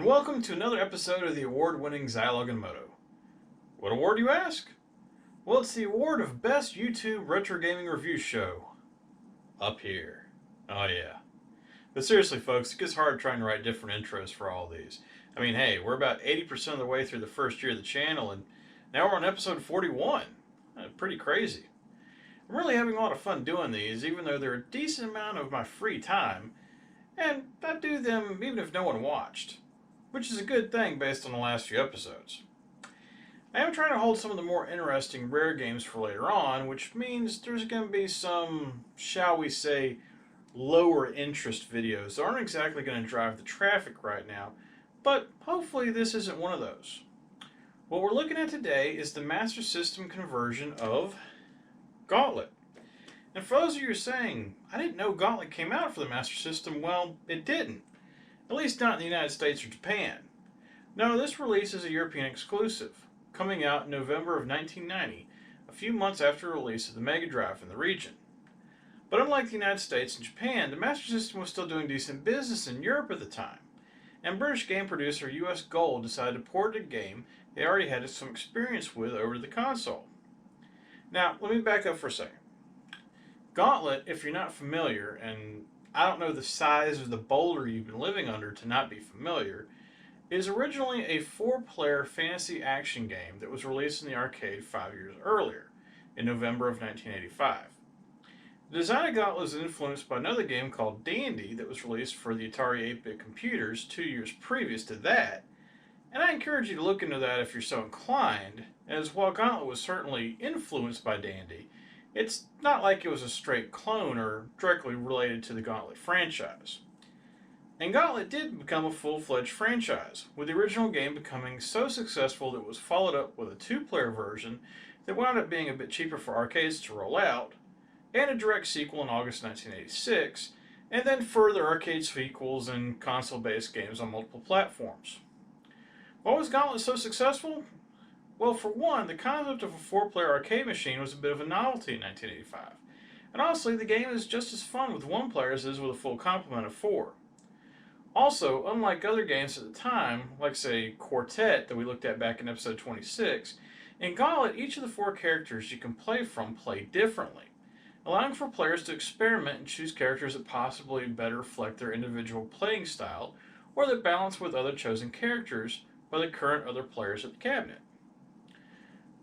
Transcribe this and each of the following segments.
and welcome to another episode of the award-winning Zilog and Moto. What award, you ask? Well, it's the award of Best YouTube Retro Gaming Review Show. Up here. Oh yeah. But seriously, folks, it gets hard trying to write different intros for all these. I mean, hey, we're about 80% of the way through the first year of the channel, and now we're on episode 41. Pretty crazy. I'm really having a lot of fun doing these, even though they're a decent amount of my free time, and I do them even if no one watched, which is a good thing based on the last few episodes. I am trying to hold some of the more interesting rare games for later on, which means there's going to be some, shall we say, lower interest videos that aren't exactly going to drive the traffic right now, but hopefully this isn't one of those. What we're looking at today is the Master System conversion of Gauntlet. And for those of you who are saying, I didn't know Gauntlet came out for the Master System, well, it didn't. At least not in the United States or Japan. No, this release is a European exclusive, coming out in November of 1990, a few months after the release of the Mega Drive in the region. But unlike the United States and Japan, the Master System was still doing decent business in Europe at the time, and British game producer US Gold decided to port a game they already had some experience with over to the console. Now, let me back up for a second. Gauntlet, if you're not familiar, and I don't know the size of the boulder you've been living under to not be familiar, is originally a 4-player fantasy action game that was released in the arcade 5 years earlier, in November of 1985. The design of Gauntlet was influenced by another game called Dandy that was released for the Atari 8-bit computers 2 years previous to that, and I encourage you to look into that if you're so inclined, as while Gauntlet was certainly influenced by Dandy, it's not like it was a straight clone or directly related to the Gauntlet franchise. And Gauntlet did become a full-fledged franchise, with the original game becoming so successful that it was followed up with a 2-player version that wound up being a bit cheaper for arcades to roll out, and a direct sequel in August 1986, and then further arcade sequels and console-based games on multiple platforms. Why was Gauntlet so successful? Well, for one, the concept of a 4-player arcade machine was a bit of a novelty in 1985. And honestly, the game is just as fun with 1 player as it is with a full complement of 4. Also, unlike other games at the time, like say Quartet that we looked at back in episode 26, in Gauntlet each of the 4 characters you can play from play differently, allowing for players to experiment and choose characters that possibly better reflect their individual playing style or that balance with other chosen characters by the current other players at the cabinet.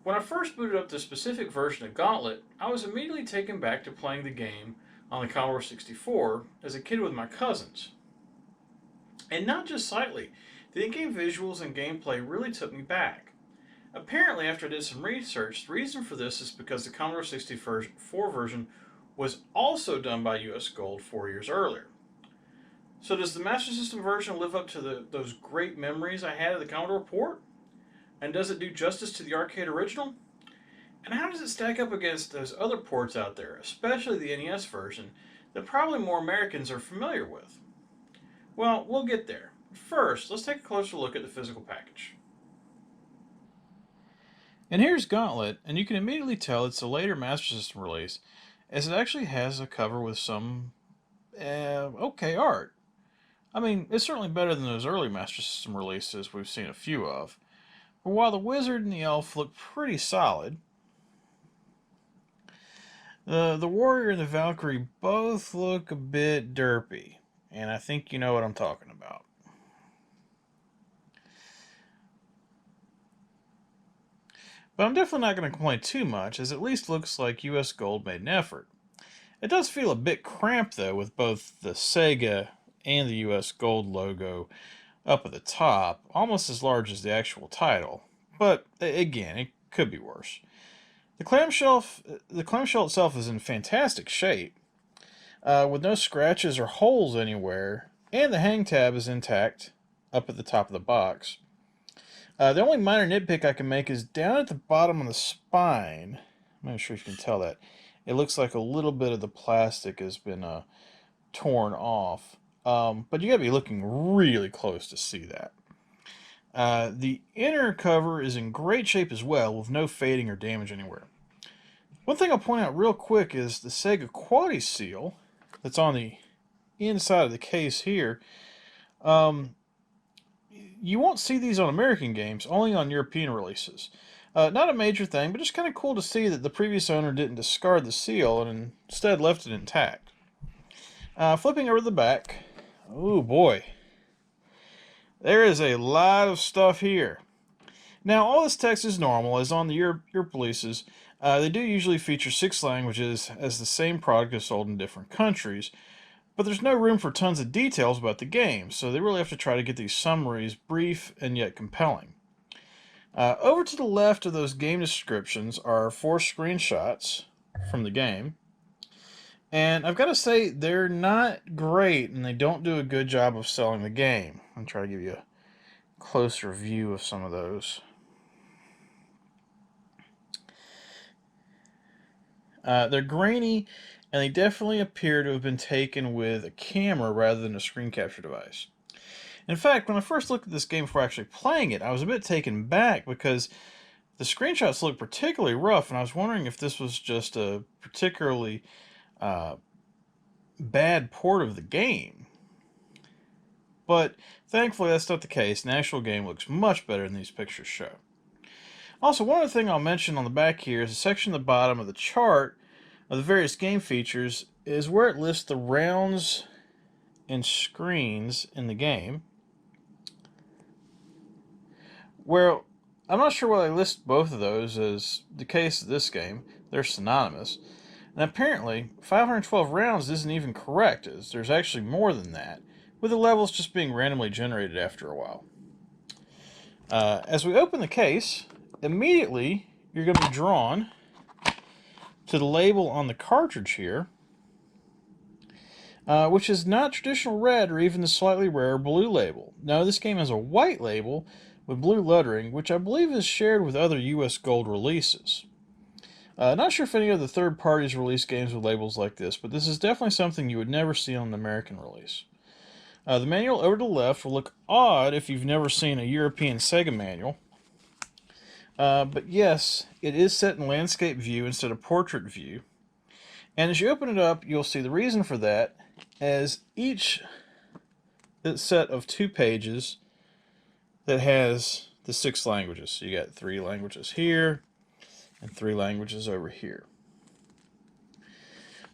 When I first booted up this specific version of Gauntlet, I was immediately taken back to playing the game on the Commodore 64 as a kid with my cousins. And not just slightly, the in-game visuals and gameplay really took me back. Apparently, after I did some research, the reason for this is because the Commodore 64 version was also done by US Gold 4 years earlier. So does the Master System version live up to those great memories I had of the Commodore port? And does it do justice to the arcade original? And how does it stack up against those other ports out there, especially the NES version, that probably more Americans are familiar with? Well, we'll get there. First, let's take a closer look at the physical package. And here's Gauntlet, and you can immediately tell it's a later Master System release, as it actually has a cover with some, okay art. I mean, it's certainly better than those early Master System releases we've seen a few of. But while the wizard and the elf look pretty solid, the warrior and the Valkyrie both look a bit derpy, and I think you know what I'm talking about. But I'm definitely not going to complain too much, as it at least looks like US Gold made an effort. It does feel a bit cramped though, with both the Sega and the US Gold logo up at the top, almost as large as the actual title. But again, it could be worse. The clamshell itself is in fantastic shape, with no scratches or holes anywhere, and the hang tab is intact up at the top of the box. The only minor nitpick I can make is down at the bottom of the spine. I'm not sure if you can tell that. It looks like a little bit of the plastic has been torn off. But you gotta be looking really close to see that. The inner cover is in great shape as well, with no fading or damage anywhere. One thing I'll point out real quick is the Sega quality seal that's on the inside of the case here. you won't see these on American games, only on European releases. Not a major thing, but just kind of cool to see that the previous owner didn't discard the seal and instead left it intact. Flipping over the back, oh boy, there is a lot of stuff here. Now, all this text is normal, as on the Europe releases. They do usually feature 6 languages, as the same product is sold in different countries, but there's no room for tons of details about the game, so they really have to try to get these summaries brief and yet compelling. Over to the left of those game descriptions are 4 screenshots from the game, and I've got to say they're not great, and they don't do a good job of selling the game. I'll try to give you a closer view of some of those. They're grainy, and they definitely appear to have been taken with a camera rather than a screen capture device. In fact, when I first looked at this game before actually playing it, I was a bit taken back because the screenshots looked particularly rough, and I was wondering if this was just a particularly bad port of the game. But thankfully that's not the case. The actual game looks much better than these pictures show. Also, one other thing I'll mention on the back here is a section at the bottom of the chart of the various game features is where it lists the rounds and screens in the game. Well, I'm not sure why they list both of those as the case of this game. They're synonymous. And apparently, 512 rounds isn't even correct, as there's actually more than that, with the levels just being randomly generated after a while. As we open the case, immediately you're going to be drawn to the label on the cartridge here, which is not traditional red or even the slightly rarer blue label. No, this game has a white label with blue lettering, which I believe is shared with other US Gold releases. Not sure if any other third parties release games with labels like this, but this is definitely something you would never see on an American release. The manual over to the left will look odd if you've never seen a European Sega manual. But yes, it is set in landscape view instead of portrait view. And as you open it up, you'll see the reason for that, as each set of 2 pages that has the 6 languages. So you got 3 languages here and 3 languages over here.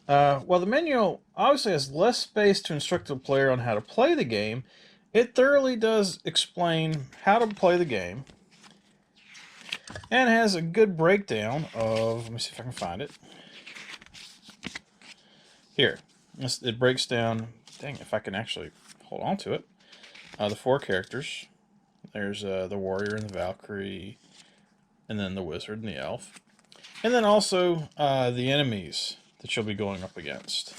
While the manual obviously has less space to instruct the player on how to play the game, it thoroughly does explain how to play the game and has a good breakdown of, let me see if I can find it. Here, it breaks down, dang, if I can actually hold on to it, the 4 characters. There's the warrior and the Valkyrie, and then the wizard and the elf. And then also the enemies that you'll be going up against.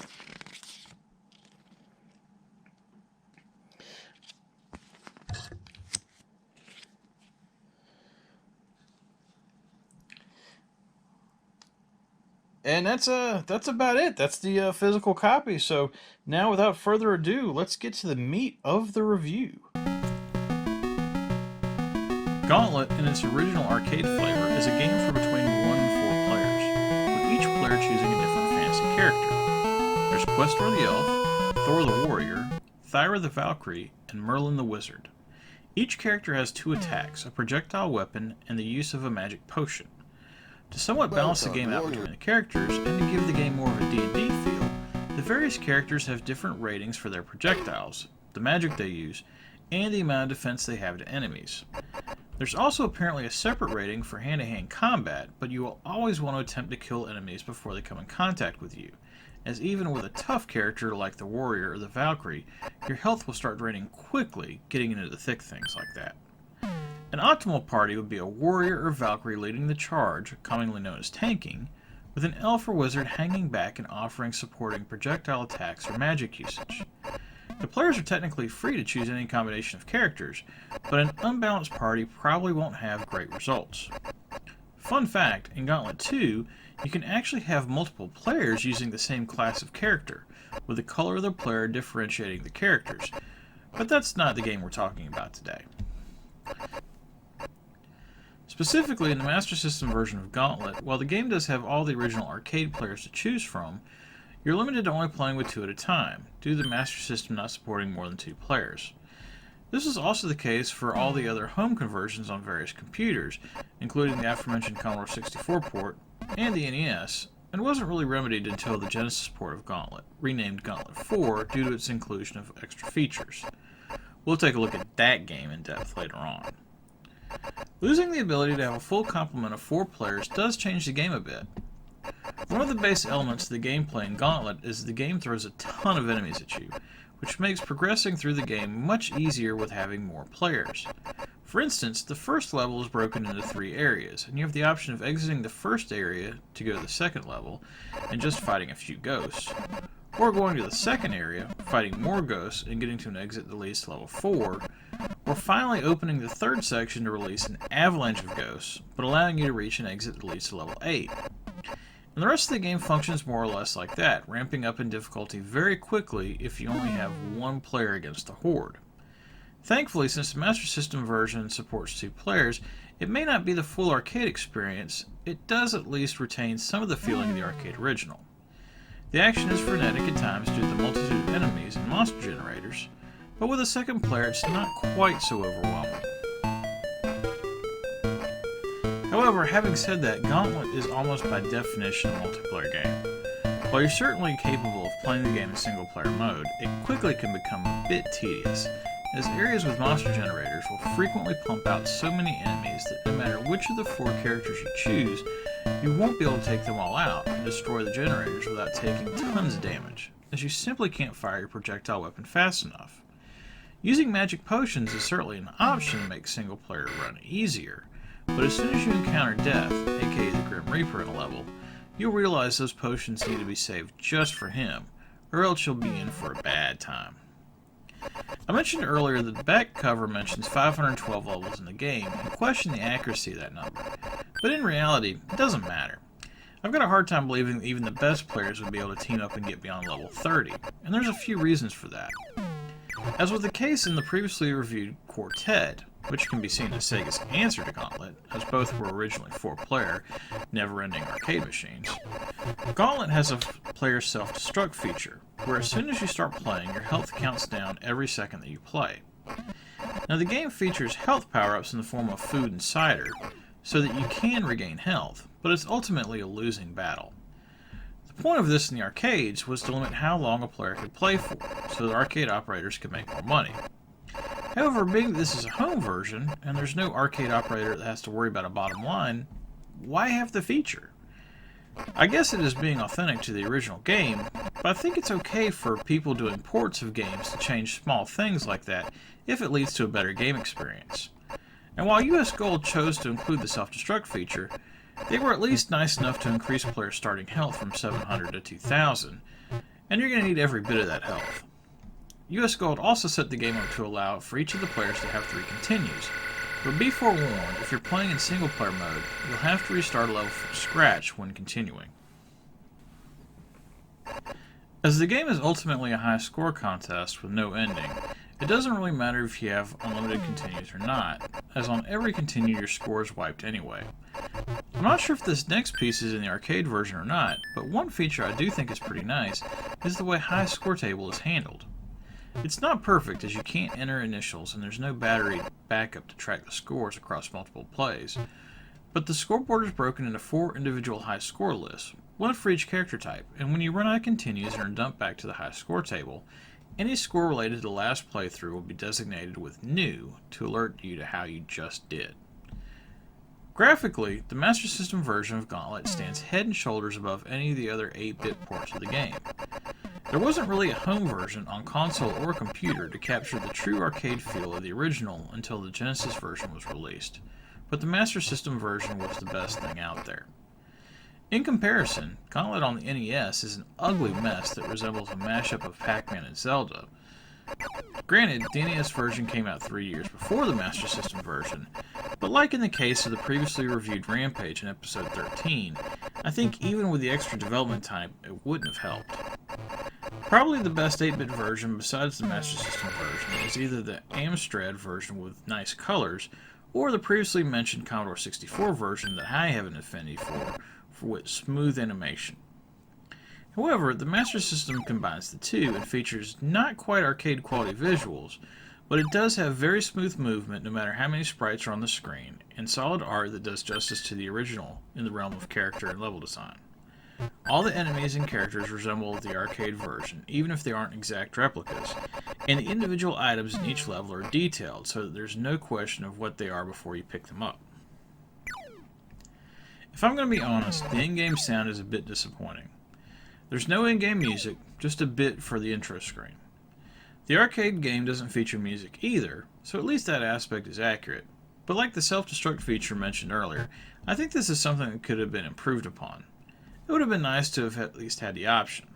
And that's about it. That's the physical copy. So now, without further ado, let's get to the meat of the review. Gauntlet, in its original arcade flavor, is a game for between 1 and 4 players, with each player choosing a different fantasy character. There's Questor the Elf, Thor the Warrior, Thyra the Valkyrie, and Merlin the Wizard. Each character has 2 attacks, a projectile weapon, and the use of a magic potion. To somewhat balance the game out between the characters, and to give the game more of a D&D feel, the various characters have different ratings for their projectiles, the magic they use, and the amount of defense they have to enemies. There's also apparently a separate rating for hand-to-hand combat, but you will always want to attempt to kill enemies before they come in contact with you, as even with a tough character like the Warrior or the Valkyrie, your health will start draining quickly getting into the thick things like that. An optimal party would be a Warrior or Valkyrie leading the charge, commonly known as tanking, with an Elf or Wizard hanging back and offering supporting projectile attacks or magic usage. The players are technically free to choose any combination of characters, but an unbalanced party probably won't have great results. Fun fact, in Gauntlet 2, you can actually have multiple players using the same class of character, with the color of the player differentiating the characters, but that's not the game we're talking about today. Specifically, in the Master System version of Gauntlet, while the game does have all the original arcade players to choose from, you're limited to only playing with 2 at a time, due to the Master System not supporting more than 2 players. This is also the case for all the other home conversions on various computers, including the aforementioned Commodore 64 port and the NES, and wasn't really remedied until the Genesis port of Gauntlet, renamed Gauntlet 4 due to its inclusion of extra features. We'll take a look at that game in depth later on. Losing the ability to have a full complement of 4 players does change the game a bit. One of the base elements of the gameplay in Gauntlet is the game throws a ton of enemies at you, which makes progressing through the game much easier with having more players. For instance, the first level is broken into 3 areas, and you have the option of exiting the first area to go to the second level and just fighting a few ghosts, or going to the second area, fighting more ghosts and getting to an exit that leads to level 4, or finally opening the third section to release an avalanche of ghosts, but allowing you to reach an exit that leads to level 8. And the rest of the game functions more or less like that, ramping up in difficulty very quickly if you only have 1 player against the horde. Thankfully, since the Master System version supports 2 players, it may not be the full arcade experience, it does at least retain some of the feeling of the arcade original. The action is frenetic at times due to the multitude of enemies and monster generators, but with a second player it's not quite so overwhelming. However, having said that, Gauntlet is almost by definition a multiplayer game. While you're certainly capable of playing the game in single-player mode, it quickly can become a bit tedious, as areas with monster generators will frequently pump out so many enemies that no matter which of the 4 characters you choose, you won't be able to take them all out and destroy the generators without taking tons of damage, as you simply can't fire your projectile weapon fast enough. Using magic potions is certainly an option to make single-player run easier, but as soon as you encounter death, aka the Grim Reaper in a level, you'll realize those potions need to be saved just for him, or else you'll be in for a bad time. I mentioned earlier that the back cover mentions 512 levels in the game and questioned the accuracy of that number, but in reality, it doesn't matter. I've got a hard time believing that even the best players would be able to team up and get beyond level 30, and there's a few reasons for that. As was the case in the previously reviewed Quartet, which can be seen as Sega's answer to Gauntlet, as both were originally 4-player, never-ending arcade machines, Gauntlet has a player self-destruct feature, where as soon as you start playing, your health counts down every second that you play. Now the game features health power-ups in the form of food and cider, so that you can regain health, but it's ultimately a losing battle. The point of this in the arcades was to limit how long a player could play for, so that arcade operators could make more money. However, being that this is a home version, and there's no arcade operator that has to worry about a bottom line, why have the feature? I guess it is being authentic to the original game, but I think it's okay for people doing ports of games to change small things like that if it leads to a better game experience. And while US Gold chose to include the self-destruct feature, they were at least nice enough to increase players' starting health from 700 to 2000, and you're going to need every bit of that health. US Gold also set the game up to allow for each of the players to have 3 continues, but be forewarned, if you're playing in single-player mode, you'll have to restart a level from scratch when continuing. As the game is ultimately a high-score contest with no ending, it doesn't really matter if you have unlimited continues or not, as on every continue your score is wiped anyway. I'm not sure if this next piece is in the arcade version or not, but one feature I do think is pretty nice is the way high score table is handled. It's not perfect as you can't enter initials and there's no battery backup to track the scores across multiple plays, but the scoreboard is broken into 4 individual high score lists, one for each character type, and when you run out of continues and are dumped back to the high score table, any score related to the last playthrough will be designated with New to alert you to how you just did. Graphically, the Master System version of Gauntlet stands head and shoulders above any of the other 8-bit ports of the game. There wasn't really a home version on console or computer to capture the true arcade feel of the original until the Genesis version was released, but the Master System version was the best thing out there. In comparison, Gauntlet on the NES is an ugly mess that resembles a mashup of Pac-Man and Zelda. Granted, the NES version came out 3 years before the Master System version, but like in the case of the previously reviewed Rampage in episode 13, I think even with the extra development time, it wouldn't have helped. Probably the best 8-bit version besides the Master System version is either the Amstrad version with nice colors, or the previously mentioned Commodore 64 version that I have an affinity for with smooth animation. However, the Master System combines the two and features not quite arcade quality visuals, but it does have very smooth movement no matter how many sprites are on the screen, and solid art that does justice to the original in the realm of character and level design. All the enemies and characters resemble the arcade version, even if they aren't exact replicas, and the individual items in each level are detailed so that there's no question of what they are before you pick them up. If I'm going to be honest, the in-game sound is a bit disappointing. There's no in-game music, just a bit for the intro screen. The arcade game doesn't feature music either, so at least that aspect is accurate. But like the self-destruct feature mentioned earlier, I think this is something that could have been improved upon. It would have been nice to have at least had the option.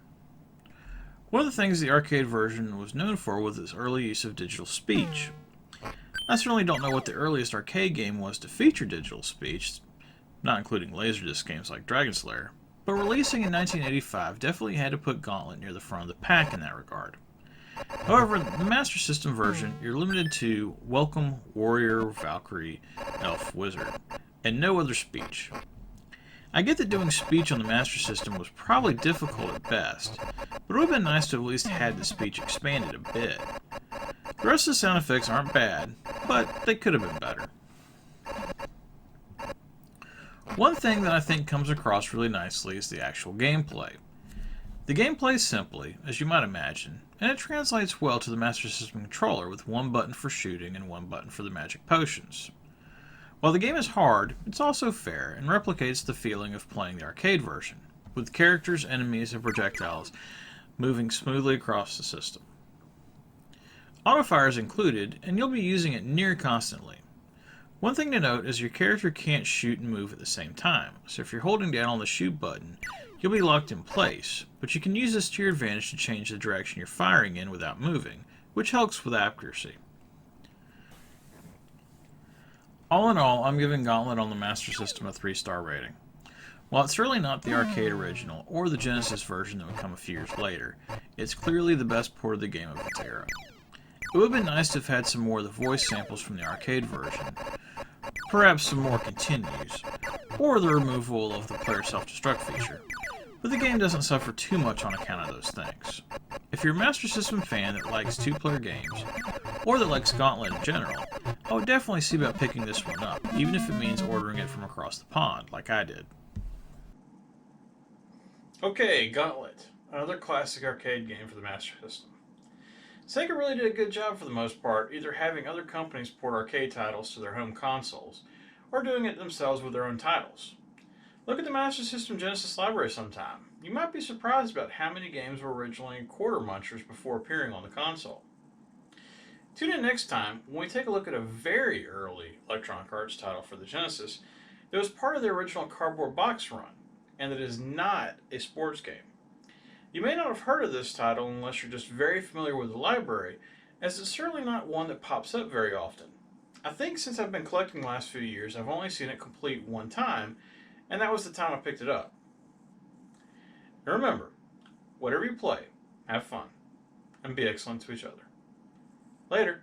One of the things the arcade version was known for was its early use of digital speech. I certainly don't know what the earliest arcade game was to feature digital speech, not including Laserdisc games like Dragon Slayer, but releasing in 1985 definitely had to put Gauntlet near the front of the pack in that regard. However, the Master System version, you're limited to Welcome, Warrior, Valkyrie, Elf, Wizard, and no other speech. I get that doing speech on the Master System was probably difficult at best, but it would have been nice to have at least had the speech expanded a bit. The rest of the sound effects aren't bad, but they could have been better. One thing that I think comes across really nicely is the actual gameplay. The gameplay is simply, as you might imagine, and it translates well to the Master System controller with one button for shooting and one button for the magic potions. While the game is hard, it's also fair and replicates the feeling of playing the arcade version, with characters, enemies, and projectiles moving smoothly across the system. Autofire is included, and you'll be using it near constantly. One thing to note is your character can't shoot and move at the same time, so if you're holding down on the shoot button, you'll be locked in place, but you can use this to your advantage to change the direction you're firing in without moving, which helps with accuracy. All in all, I'm giving Gauntlet on the Master System a 3-star rating. While it's really not the arcade original or the Genesis version that would come a few years later, it's clearly the best port of the game of its era. It would have been nice to have had some more of the voice samples from the arcade version, perhaps some more continues, or the removal of the player self-destruct feature, but the game doesn't suffer too much on account of those things. If you're a Master System fan that likes 2-player games, or that likes Gauntlet in general, I would definitely see about picking this one up, even if it means ordering it from across the pond, like I did. Okay, Gauntlet, another classic arcade game for the Master System. Sega really did a good job for the most part, either having other companies port arcade titles to their home consoles, or doing it themselves with their own titles. Look at the Master System Genesis library sometime. You might be surprised about how many games were originally quarter munchers before appearing on the console. Tune in next time when we take a look at a very early Electronic Arts title for the Genesis that was part of the original cardboard box run, and that is not a sports game. You may not have heard of this title unless you're just very familiar with the library, as it's certainly not one that pops up very often. I think since I've been collecting the last few years, I've only seen it complete one time, and that was the time I picked it up. And remember, whatever you play, have fun, and be excellent to each other. Later.